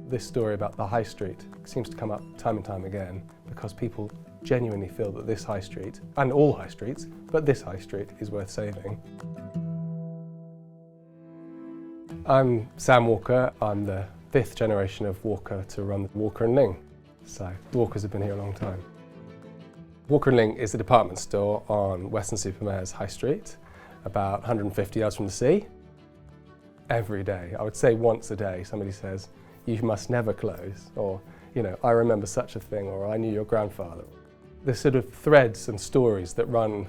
This story about the High Street seems to come up time and time again because people genuinely feel that this High Street, and all High Streets, but this High Street is worth saving. I'm Sam Walker. I'm the 5th generation of Walker to run Walker & Ling. So the Walkers have been here a long time. Walker & Ling is a department store on Weston-super-Mare's High Street, about 150 yards from the sea. Every day, I would say once a day, somebody says, "You must never close," or, you know, "I remember such a thing," or "I knew your grandfather." The sort of threads and stories that run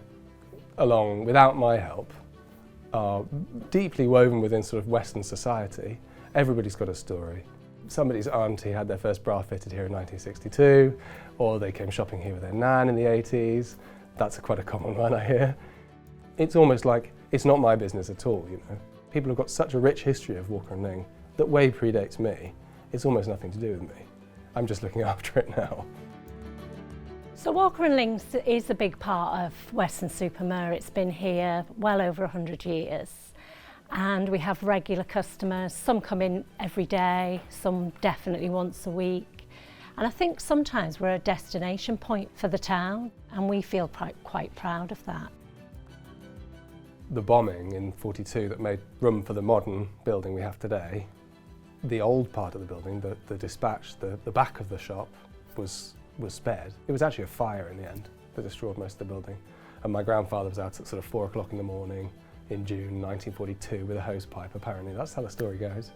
along without my help are deeply woven within sort of Western society. Everybody's got a story. Somebody's auntie had their first bra fitted here in 1962, or they came shopping here with their nan in the 80s. That's quite a common one, I hear. It's almost like it's not my business at all, you know. People have got such a rich history of Walker & Ling that way predates me. It's almost nothing to do with me. I'm just looking after it now. So Walker & Ling is a big part of Weston-super-Mare. It's been here well over 100 years. And we have regular customers. Some come in every day, some definitely once a week. And I think sometimes we're a destination point for the town, and we feel quite proud of that. The bombing in '42 that made room for the modern building we have today, the old part of the building, the dispatch, the back of the shop was spared. It was actually a fire in the end that destroyed most of the building. And my grandfather was out at sort of 4 o'clock in the morning in June 1942 with a hose pipe, apparently. That's how the story goes.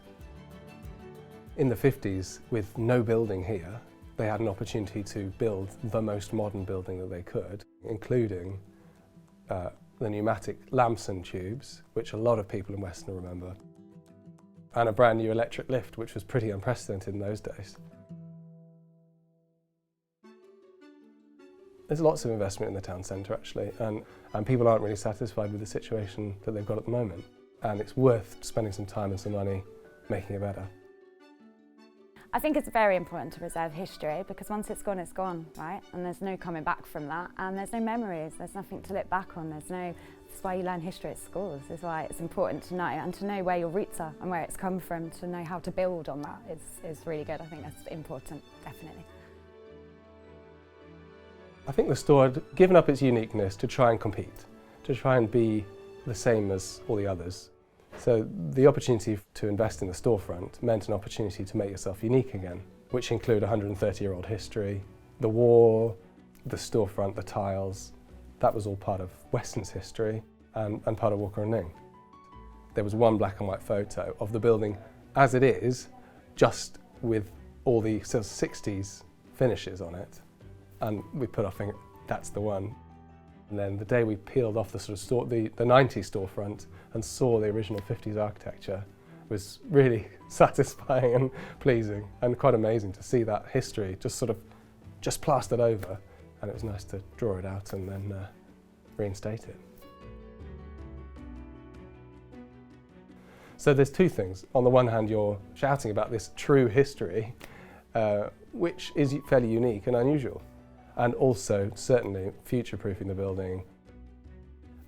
In the 50s, with no building here, they had an opportunity to build the most modern building that they could, including the pneumatic lamps and tubes, which a lot of people in Weston remember, and a brand new electric lift, which was pretty unprecedented in those days. There's lots of investment in the town centre actually, and people aren't really satisfied with the situation that they've got at the moment, and it's worth spending some time and some money making it better. I think it's very important to preserve history because once it's gone, right? And there's no coming back from that, and there's no memories, there's nothing to look back on, that's why you learn history at schools, is why it's important to know, and to know where your roots are and where it's come from, to know how to build on that is really good. I think that's important, definitely. I think the store had given up its uniqueness to try and compete, to try and be the same as all the others. So the opportunity to invest in the storefront meant an opportunity to make yourself unique again, which include 130-year-old history, the war, the storefront, the tiles. That was all part of Weston's history and part of Walker & Ling. There was one black and white photo of the building as it is, just with all the sort of 60s finishes on it. And we put our finger, that's the one. And then the day we peeled off the sort of the 90s storefront and saw the original 50s architecture was really satisfying and pleasing and quite amazing to see that history just plastered over, and it was nice to draw it out and then reinstate it. So there's two things. On the one hand, you're shouting about this true history, which is fairly unique and unusual, and also certainly future-proofing the building.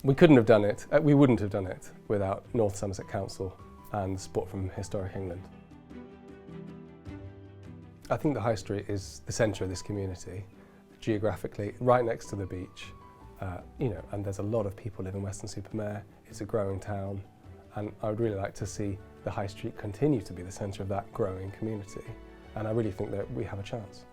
We couldn't have done it, we wouldn't have done it without North Somerset Council and support from Historic England. I think the High Street is the centre of this community, geographically, right next to the beach. You know, and there's a lot of people live in Weston-super-Mare. It's a growing town, and I would really like to see the High Street continue to be the centre of that growing community. And I really think that we have a chance.